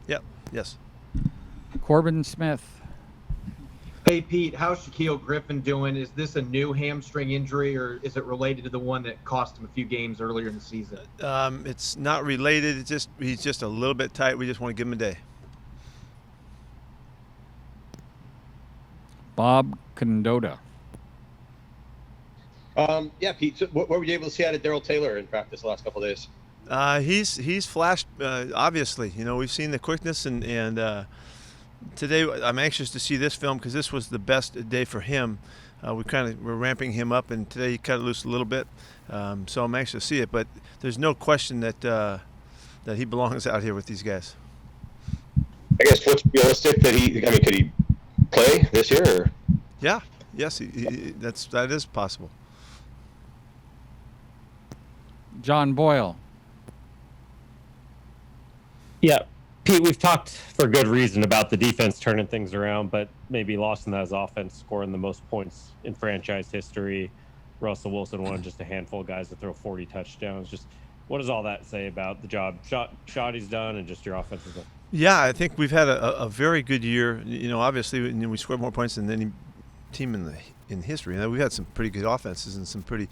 Yep. Yes. Corbin Smith. Hey, Pete, how's Shaquille Griffin doing? Is this a new hamstring injury, or is it related to the one that cost him a few games earlier in the season? It's not related. He's just a little bit tight. We just want to give him a day. Bob Condotta. Yeah, Pete, so what were you able to see out of Darrell Taylor in practice the last couple of days? He's flashed. Obviously, we've seen the quickness, and today I'm anxious to see this film because this was the best day for him. We're ramping him up, and today he cut it loose a little bit. So I'm anxious to see it, but there's no question that he belongs out here with these guys. I guess what's realistic that could he play this year? Or? Yeah. Yes. That is possible. John Boyle. Yeah, Pete, we've talked for good reason about the defense turning things around, but maybe Lawson has offense scoring the most points in franchise history. Russell Wilson wanted just a handful of guys to throw 40 touchdowns. Just what does all that say about the job shot he's done and just your offensive done? Yeah, I think we've had a very good year. Obviously we scored more points than any team in history. We've had some pretty good offenses and some pretty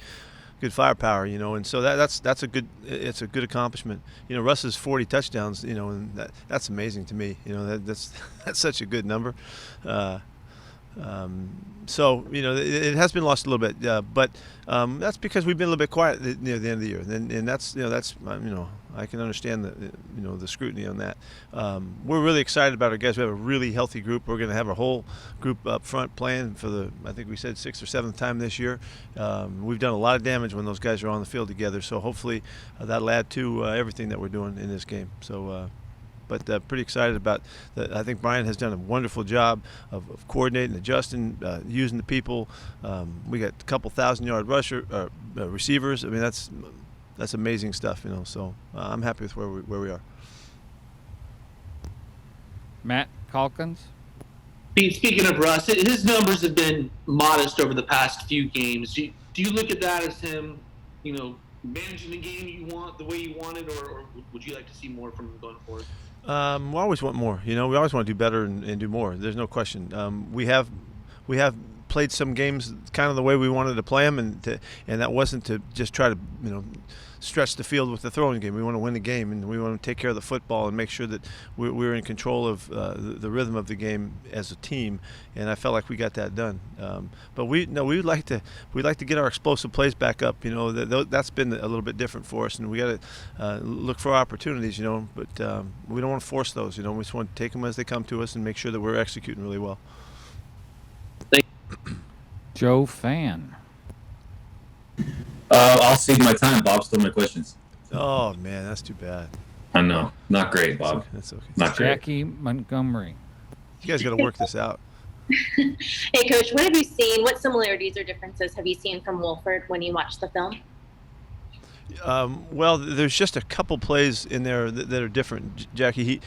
good firepower, and so that's a good accomplishment. Russ's 40 touchdowns, and that's amazing to me. That's such a good number. So it has been lost a little bit, but that's because we've been a little bit quiet near the end of the year, and that's I can understand the scrutiny on that. We're really excited about our guys. We have a really healthy group. We're going to have our whole group up front playing for I think we said 6th or 7th time this year. We've done a lot of damage when those guys are on the field together, so hopefully that'll add to everything that we're doing in this game. So. But pretty excited about that. I think Brian has done a wonderful job of coordinating, adjusting, using the people. We got a couple 1,000-yard receivers. I mean, that's amazing stuff, So I'm happy with where we are. Matt Calkins. Pete, speaking of Russ, his numbers have been modest over the past few games. Do you look at that as him, managing the game the way you wanted, or would you like to see more from him going forward? We always want more. We always want to do better and do more. There's no question. We have played some games kind of the way we wanted to play them, and that wasn't to just try to stretch the field with the throwing game. We want to win the game, and we want to take care of the football and make sure that we're in control of the rhythm of the game as a team. And I felt like we got that done. But we'd like to get our explosive plays back up. That's been a little bit different for us, and we got to look for opportunities. But we don't want to force those. We just want to take them as they come to us and make sure that we're executing really well. Joe Fan. I'll cede my time. Bob stole my questions. Oh man, that's too bad. I know, not great, Bob. That's okay. Not great. Jackie Montgomery. You guys got to work this out. Hey, Coach, what have you seen? What similarities or differences have you seen from Wolford when you watched the film? Well, there's just a couple plays in there that are different. Jackie,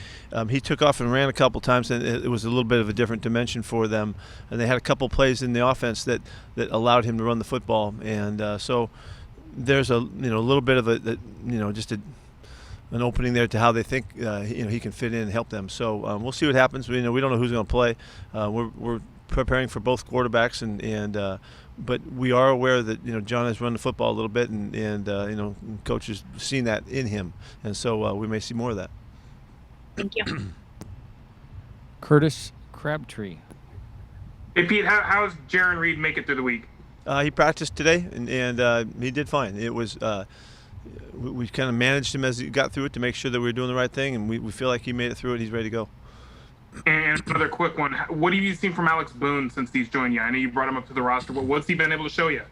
he took off and ran a couple times, and it was a little bit of a different dimension for them. And they had a couple plays in the offense that allowed him to run the football. And so there's a little bit of just an opening there to how they think he can fit in and help them. So we'll see what happens. We don't know who's going to play. We're preparing for both quarterbacks, but we are aware that John has run the football a little bit, and coach has seen that in him, and so we may see more of that. Thank you. Curtis Crabtree. Hey Pete, how's Jaron Reed make it through the week? He practiced today, and he did fine. It was we kind of managed him as he got through it to make sure that we were doing the right thing, and we feel like he made it through it. He's ready to go. And another quick one. What have you seen from Alex Boone since he's joined you? I know you brought him up to the roster, but what's he been able to show you?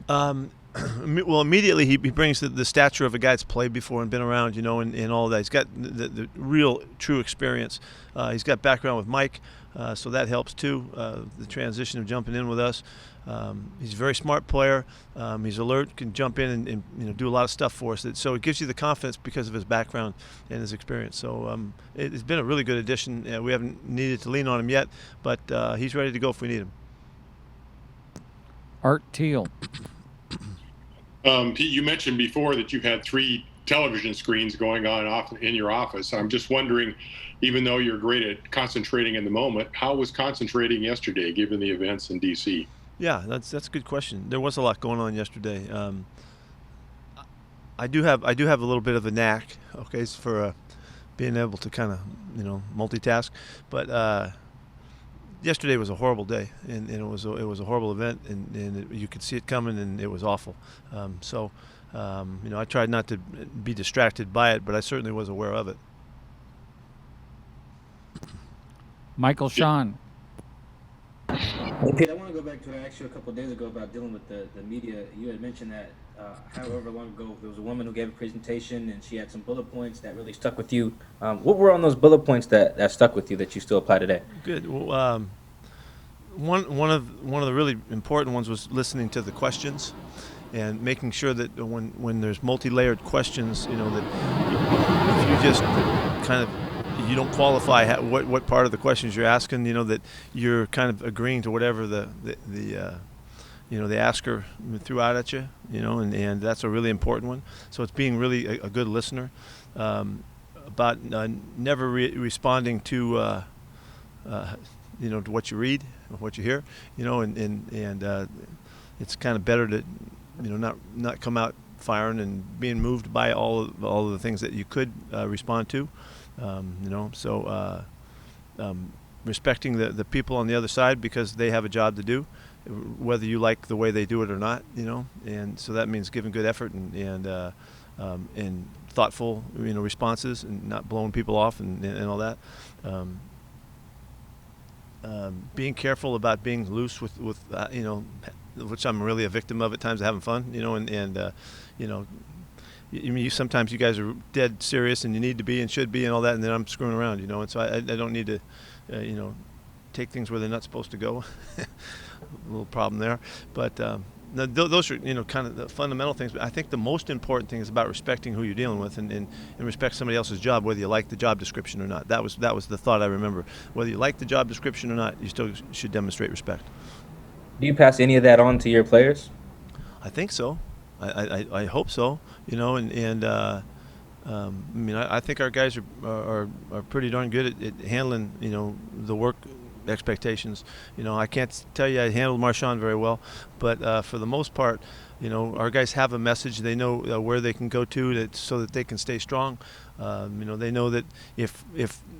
Well, immediately he brings the stature of a guy that's played before and been around, and all of that. He's got the real, true experience. He's got background with Mike, so that helps too, the transition of jumping in with us. He's a very smart player. He's alert, can jump in and do a lot of stuff for us. So it gives you the confidence because of his background and his experience. So it's been a really good addition. We haven't needed to lean on him yet, but he's ready to go if we need him. Art Teal. Pete, you mentioned before that you've had 3 television screens going on off in your office. I'm just wondering, even though you're great at concentrating in the moment, how was concentrating yesterday given the events in DC? Yeah, that's a good question. There was a lot going on yesterday. I do have a little bit of a knack, okay, for being able to kind of multitask, but yesterday was a horrible day, and it was a horrible event, and you could see it coming, and it was awful. I tried not to be distracted by it, but I certainly was aware of it. Michael Sean. Hey, Pete, I want to go back to what I asked you a couple of days ago about dealing with the media. You had mentioned that however long ago, there was a woman who gave a presentation and she had some bullet points that really stuck with you. What were on those bullet points that stuck with you that you still apply today? Good. Well, one of the really important ones was listening to the questions and making sure that when there's multi-layered questions, that if you just kind of you don't qualify what part of the questions you're asking, that you're kind of agreeing to whatever the asker threw out at you, and that's a really important one. So it's being really a good listener, about never responding to to what you read or what you hear, and it's kind of better to not come out firing and being moved by all of the things that you could respond to. Respecting the people on the other side because they have a job to do, whether you like the way they do it or not, and so that means giving good effort and thoughtful, responses and not blowing people off and all that. Being careful about being loose with which I'm really a victim of at times, of having fun, sometimes you guys are dead serious and you need to be and should be and all that, and then I'm screwing around, and so I don't need to, take things where they're not supposed to go. A little problem there, but those are kind of the fundamental things. But I think the most important thing is about respecting who you're dealing with and respect somebody else's job, whether you like the job description or not. That was the thought I remember. Whether you like the job description or not, you still should demonstrate respect. Do you pass any of that on to your players? I think so. I hope so. I think our guys are pretty darn good at handling the work expectations. I can't tell you I handled Marshawn very well, but for the most part, our guys have a message. They know where they can go to so that they can stay strong. They know that if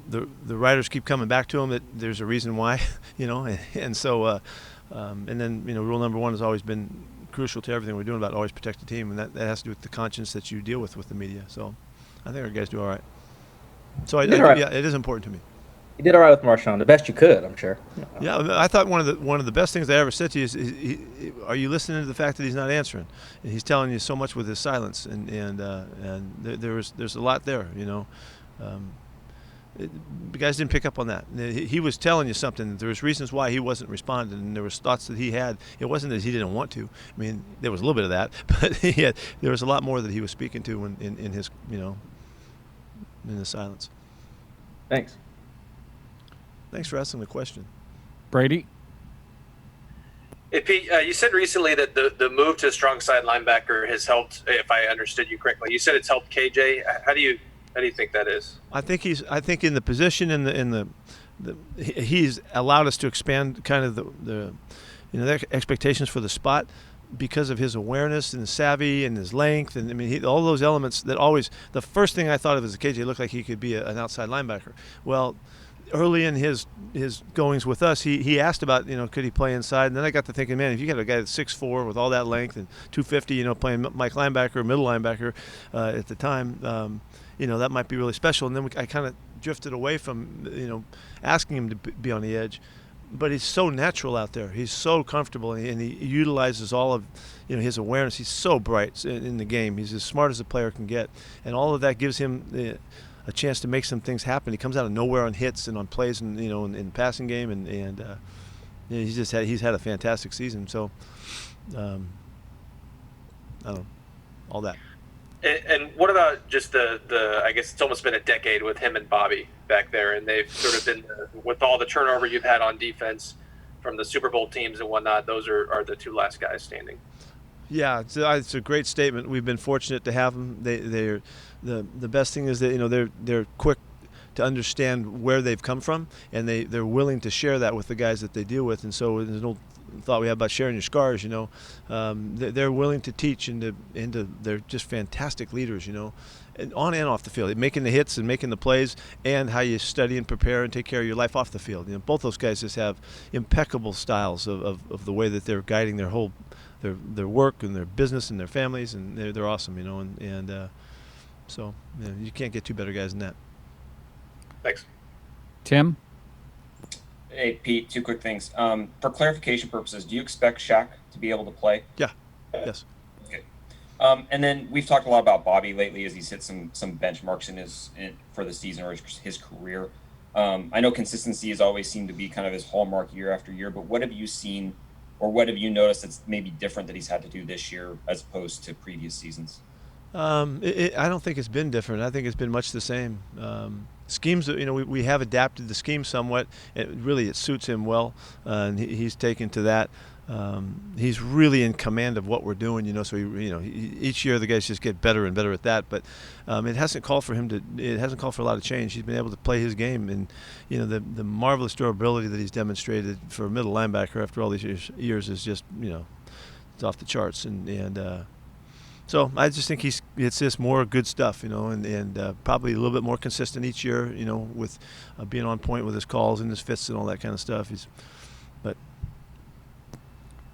the riders keep coming back to them, that there's a reason why. And so and then rule number one has always been crucial to everything we're doing about always protect the team, and that has to do with the conscience that you deal with the media. So I think our guys do all right. So yeah, it is important to me. You did all right with Marshawn, the best you could, I'm sure. Yeah, I thought one of the best things I ever said to you is are you listening to the fact that he's not answering? And he's telling you so much with his silence, and there's a lot there, the guys didn't pick up on that. He was telling you something. There was reasons why he wasn't responding, and there was thoughts that he had. It wasn't that he didn't want to. I mean, there was a little bit of that, but there was a lot more that he was speaking to in his in his silence. Thanks. Thanks for asking the question. Brady? Hey, Pete, you said recently that the move to a strong side linebacker has helped, if I understood you correctly. You said it's helped KJ. How do you think that is? I think in the position he's allowed us to expand kind of the expectations for the spot because of his awareness and savvy and his length, and I mean all those elements that always, the first thing I thought of as a KJ looked like he could be an outside linebacker. Well, early in his goings with us, he asked about could he play inside, and then I got to thinking, man, if you got a guy that's 6'4" with all that length and 250, playing Mike linebacker, middle linebacker at the time, that might be really special. And then I kind of drifted away from asking him to be on the edge, but he's so natural out there. He's so comfortable, and he utilizes all of his awareness. He's so bright in the game. He's as smart as a player can get, and all of that gives him a chance to make some things happen. He comes out of nowhere on hits and on plays, and in the passing game, and he's had a fantastic season. So I don't know, all that. And what about just the I guess it's almost been a decade with him and Bobby back there, and they've sort of been, with all the turnover you've had on defense from the Super Bowl teams and whatnot, those are the two last guys standing. Yeah, it's a great statement. We've been fortunate to have them. They're the best thing is that they're quick to understand where they've come from, and they're willing to share that with the guys that they deal with. And so there's no thought we have about sharing your scars. They're willing to teach, and they're just fantastic leaders. And on and off the field, making the hits and making the plays, and how you study and prepare and take care of your life off the field. Both those guys just have impeccable styles of the way that they're guiding their whole their work and their business and their families, and they're awesome. So you can't get two better guys than that. Thanks. Tim? Hey, Pete, two quick things. For clarification purposes, do you expect Shaq to be able to play? Yeah. Yes. Okay. And then we've talked a lot about Bobby lately as he's hit some benchmarks for the season or his career. I know consistency has always seemed to be kind of his hallmark year after year, but what have you seen or what have you noticed that's maybe different that he's had to do this year as opposed to previous seasons? I don't think it's been different. I think it's been much the same. Schemes, we have adapted the scheme somewhat. It suits him well, and he's taken to that. He's really in command of what we're doing, so each year the guys just get better and better at that. But it hasn't called for a lot of change. He's been able to play his game, and the marvelous durability that he's demonstrated for a middle linebacker after all these years is just it's off the charts. So I just think it's just more good stuff, and probably a little bit more consistent each year, with being on point with his calls and his fits and all that kind of stuff.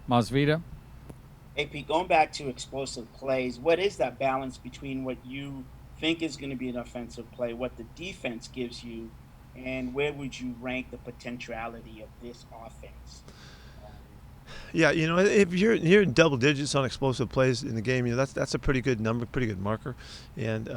Masvita? Hey, Pete, going back to explosive plays, what is that balance between what you think is going to be an offensive play, what the defense gives you, and where would you rank the potentiality of this offense? Yeah, if you're in double digits on explosive plays in the game, that's a pretty good number, pretty good marker, and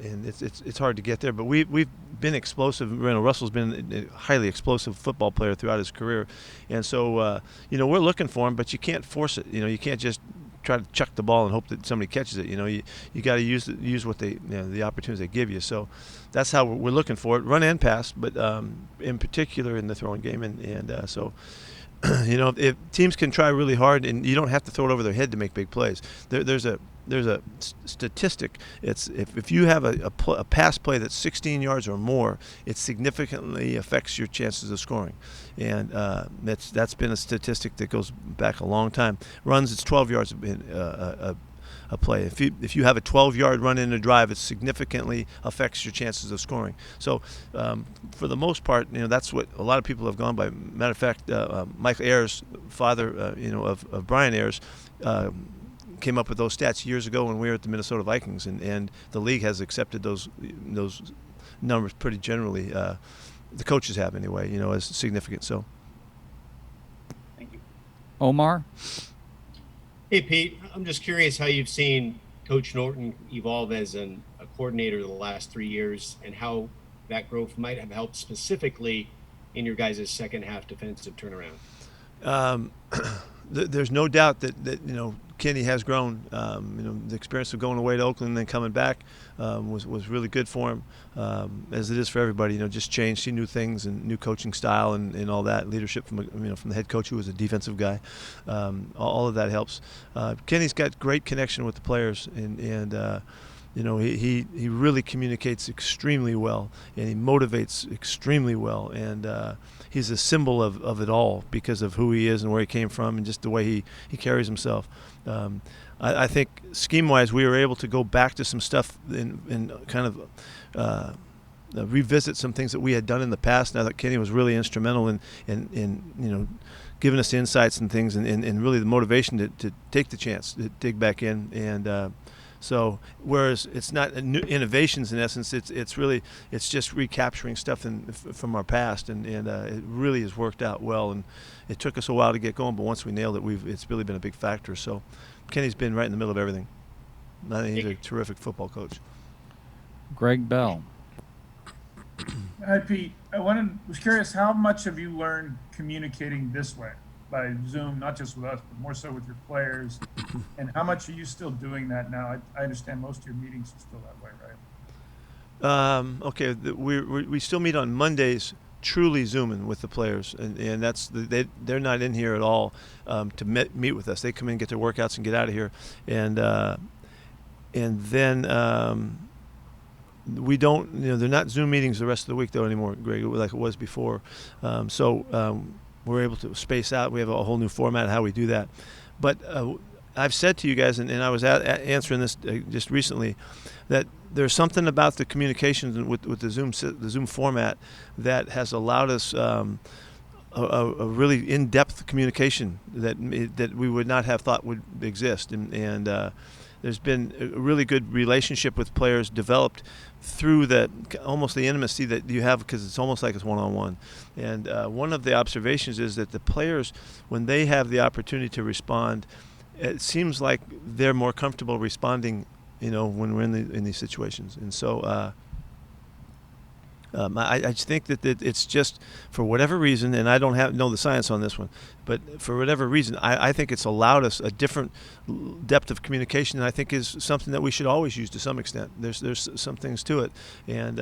it's hard to get there. But we've been explosive. Russell's been a highly explosive football player throughout his career, and so we're looking for him, but you can't force it. You can't just try to chuck the ball and hope that somebody catches it. You got to use what the opportunities they give you. So that's how we're looking for it, run and pass, but in particular in the throwing game, and so. If teams can try really hard, and you don't have to throw it over their head to make big plays. There's a statistic. It's if you have a pass play that's 16 yards or more, it significantly affects your chances of scoring, and that's been a statistic that goes back a long time. Runs, it's 12 yards a play. If you have a 12-yard run in a drive, it significantly affects your chances of scoring. So for the most part, that's what a lot of people have gone by. Matter of fact, Michael Ayers, father of Brian Ayers, came up with those stats years ago when we were at the Minnesota Vikings, and the league has accepted those numbers pretty generally. The coaches have anyway, as significant. So. Thank you. Omar? Hey, Pete, I'm just curious how you've seen Coach Norton evolve as a coordinator the last 3 years and how that growth might have helped specifically in your guys' second half defensive turnaround. There's no doubt that Kenny has grown. The experience of going away to Oakland and then coming back was really good for him, as it is for everybody. Just changed, see new things and new coaching style and all that leadership from the head coach who was a defensive guy. All of that helps. Kenny's got great connection with the players and he really communicates extremely well, and he motivates extremely well, and he's a symbol of it all because of who he is and where he came from and just the way he carries himself. I think scheme-wise we were able to go back to some stuff and kind of revisit some things that we had done in the past. Now that Kenny was really instrumental in giving us insights and things and really the motivation to take the chance to dig back in and so whereas it's not new innovations in essence, it's just recapturing stuff from our past, and it really has worked out well. And it took us a while to get going, but once we nailed it, it's really been a big factor. So Kenny's been right in the middle of everything. I think he's a terrific football coach. Greg Bell. Hi, Pete. Was curious, how much have you learned communicating this way by Zoom, not just with us, but more so with your players? And how much are you still doing that now? I understand most of your meetings are still that way, right? Okay, we still meet on Mondays truly Zooming with the players, and they're not in here at all to meet with us. They come in, get their workouts, and get out of here, and then we don't, they're not Zoom meetings the rest of the week though anymore, Greg, like it was before. We're able to space out. We have a whole new format of how we do that. But I've said to you guys, and I was answering this just recently, that there's something about the communications with the Zoom format that has allowed us a really in-depth communication that we would not have thought would exist, and there's been a really good relationship with players developed through almost the intimacy that you have, because it's almost like it's one-on-one. And one of the observations is that the players, when they have the opportunity to respond, it seems like they're more comfortable responding, when we're in these situations. And so I just think that it's just, for whatever reason, and I don't know the science on this one, but for whatever reason, I think it's allowed us a different depth of communication, and I think is something that we should always use to some extent. There's some things to it, and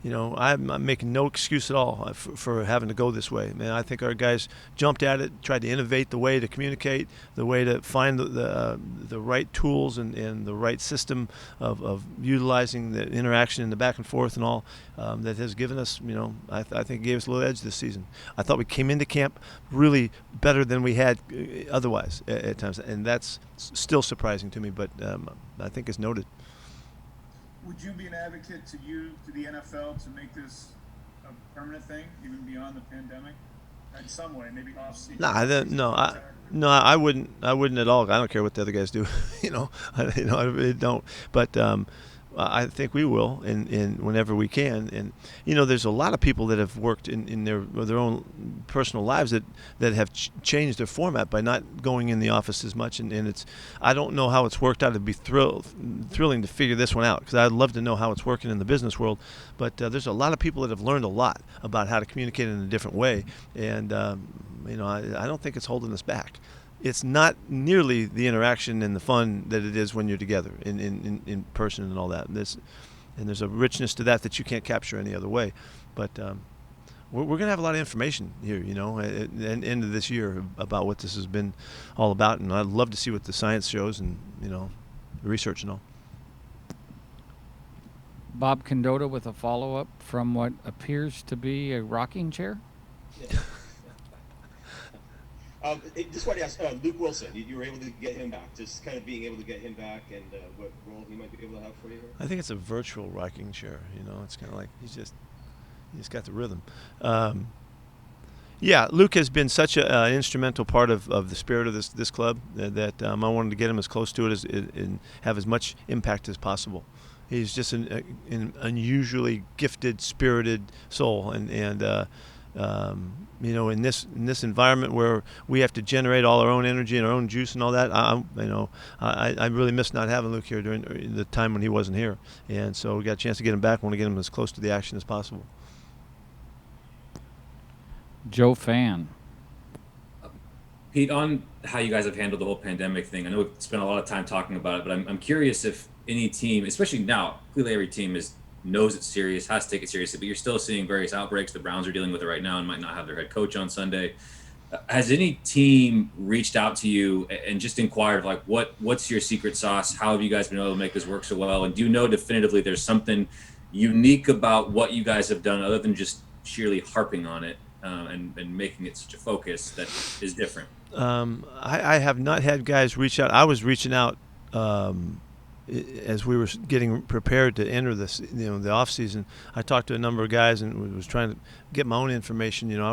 I'm making no excuse at all for having to go this way. Man, I think our guys jumped at it, tried to innovate the way to communicate, the way to find the right tools and the right system of utilizing the interaction and the back and forth and all that has given us, I think it gave us a little edge this season. I thought we came into camp really better than we had otherwise at times, and that's still surprising to me, but I think it's noted. Would you be an advocate to the NFL to make this a permanent thing, even beyond the pandemic, in some way, maybe off-season? No, I wouldn't at all. I don't care what the other guys do, I really don't. But I think we will, in whenever we can. And there's a lot of people that have worked in their own personal lives that have changed their format by not going in the office as much. And it's, I don't know how it's worked out. It'd be thrilling to figure this one out, because I'd love to know how it's working in the business world. But there's a lot of people that have learned a lot about how to communicate in a different way, and I don't think it's holding us back. It's not nearly the interaction and the fun that it is when you're together in person and all that. And there's a richness to that you can't capture any other way. But we're going to have a lot of information here, at the end of this year about what this has been all about. And I'd love to see what the science shows and, the research and all. Bob Condotta with a follow-up from what appears to be a rocking chair. Yeah. Just want to ask Luke Wilson. You were able to get him back. Just kind of being able to get him back, and what role he might be able to have for you here. I think it's a virtual rocking chair. It's kind of like he's just got the rhythm. Yeah, Luke has been such an instrumental part of the spirit of this club that I wanted to get him as close to it and have as much impact as possible. He's just an unusually gifted, spirited soul, and in this environment where we have to generate all our own energy and our own juice and all that, I really miss not having Luke here during the time when he wasn't here, and so we got a chance to get him back. I want to get him as close to the action as possible. Joe Fan. Pete, on how you guys have handled the whole pandemic thing, I know we've spent a lot of time talking about it, but I'm curious if any team, especially now, clearly every team knows it's serious, has to take it seriously, but you're still seeing various outbreaks. The Browns are dealing with it right now and might not have their head coach on Sunday. Has any team reached out to you and just inquired, like, what's your secret sauce? How have you guys been able to make this work so well? And do you know definitively there's something unique about what you guys have done other than just sheerly harping on it and making it such a focus that is different? I have not had guys reach out. I was reaching out as we were getting prepared to enter this, the off season. I talked to a number of guys and was trying to get my own information. I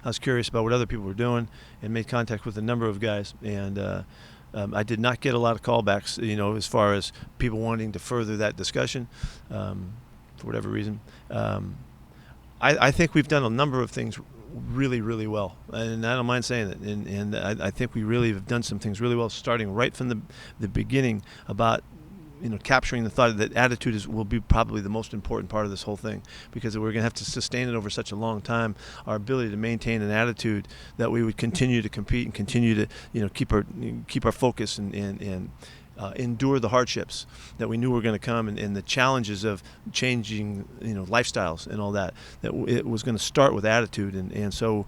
was curious about what other people were doing and made contact with a number of guys. And I did not get a lot of callbacks, as far as people wanting to further that discussion for whatever reason. I think we've done a number of things really, really well, and I don't mind saying it. And I think we really have done some things really well, starting right from the beginning about capturing the thought that attitude will be probably the most important part of this whole thing, because we're going to have to sustain it over such a long time. Our ability to maintain an attitude that we would continue to compete and continue to keep our focus and endure the hardships that we knew were going to come, and the challenges of changing, lifestyles and all that. That it was going to start with attitude, and so.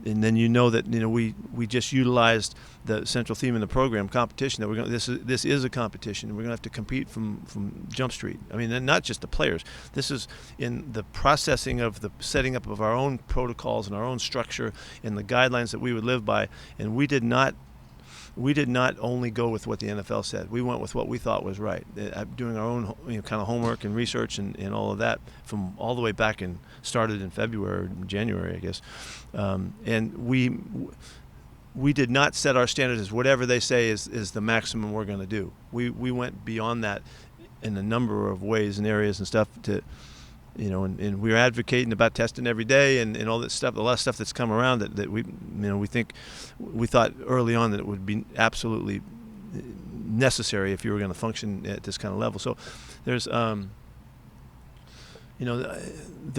And then that we just utilized the central theme in the program, competition. That we're going. This is a competition. We're going to have to compete from Jump Street. I mean, and not just the players. This is in the processing of the setting up of our own protocols and our own structure and the guidelines that we would live by. And we did not only go with what the NFL said. We went with what we thought was right, doing our own kind of homework and research and all of that from all the way back and started in February, January, I guess. And we did not set our standards as whatever they say is the maximum we're going to do. We went beyond that in a number of ways and areas and stuff to. And we're advocating about testing every day and all that stuff, a lot of stuff that's come around that we thought early on that it would be absolutely necessary if you were going to function at this kind of level. So there's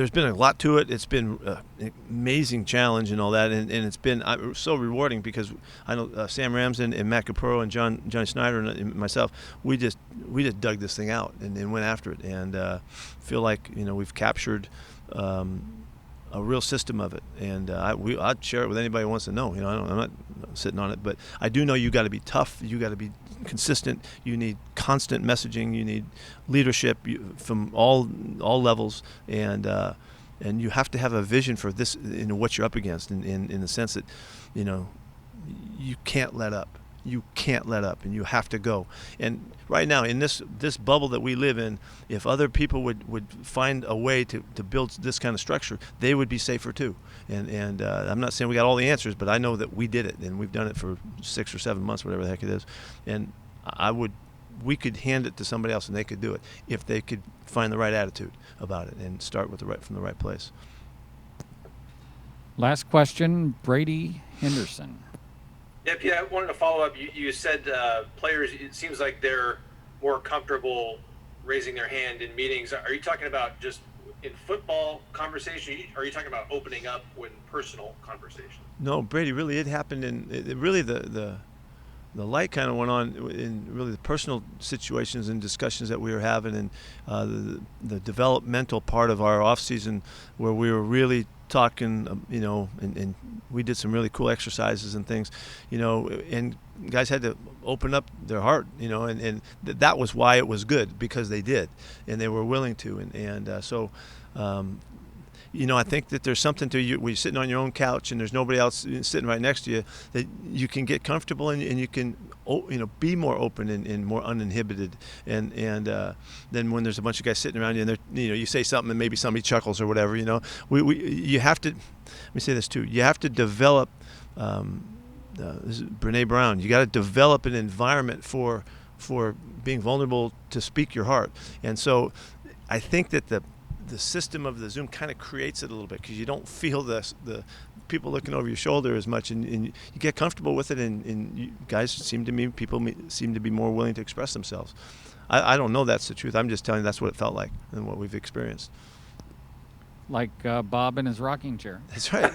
been a lot to it. It's been an amazing challenge and all that, and it's been so rewarding because I know Sam Ramsden and Matt Capurro and Johnny Snyder and myself, we just dug this thing out and went after it, and feel like we've captured a real system of it, and I'd share it with anybody who wants to know. I'm not sitting on it, but I do know you got to be tough, you got to be consistent, you need constant messaging, you need leadership from all levels, and you have to have a vision for this, what you're up against, in the sense that you can't let up. You can't let up, and you have to go. And right now, in this bubble that we live in, if other people would find a way to build this kind of structure, they would be safer too. And I'm not saying we got all the answers, but I know that we did it, and we've done it for 6 or 7 months, whatever the heck it is. And we could hand it to somebody else, and they could do it if they could find the right attitude about it and start with from the right place. Last question, Brady Henderson. Yeah, Pete, I wanted to follow up. You said players, it seems like they're more comfortable raising their hand in meetings. Are you talking about just in football conversation? Or are you talking about opening up when personal conversation? No, Brady, really, it happened really the light kind of went on in really the personal situations and discussions that we were having, and the developmental part of our off season where we were really talking, and we did some really cool exercises and things, and guys had to open up their heart, and that was why it was good, because they did, and they were willing to, and so I think that there's something to you when you're sitting on your own couch and there's nobody else sitting right next to you, that you can get comfortable and you can be more open and more uninhibited, and then when there's a bunch of guys sitting around you and they're, you say something and maybe somebody chuckles or whatever, you have to, let me say this too, you have to develop, this is Brene Brown, you got to develop an environment for being vulnerable to speak your heart. And so I think that the system of the Zoom kind of creates it a little bit, because you don't feel the people looking over your shoulder as much, and you get comfortable with it, and people seem to be more willing to express themselves. I don't know that's the truth. I'm just telling you that's what it felt like and what we've experienced. Like Bob in his rocking chair. That's right.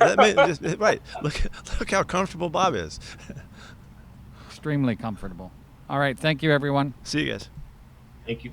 Right. Look how comfortable Bob is. Extremely comfortable. All right. Thank you, everyone. See you guys. Thank you.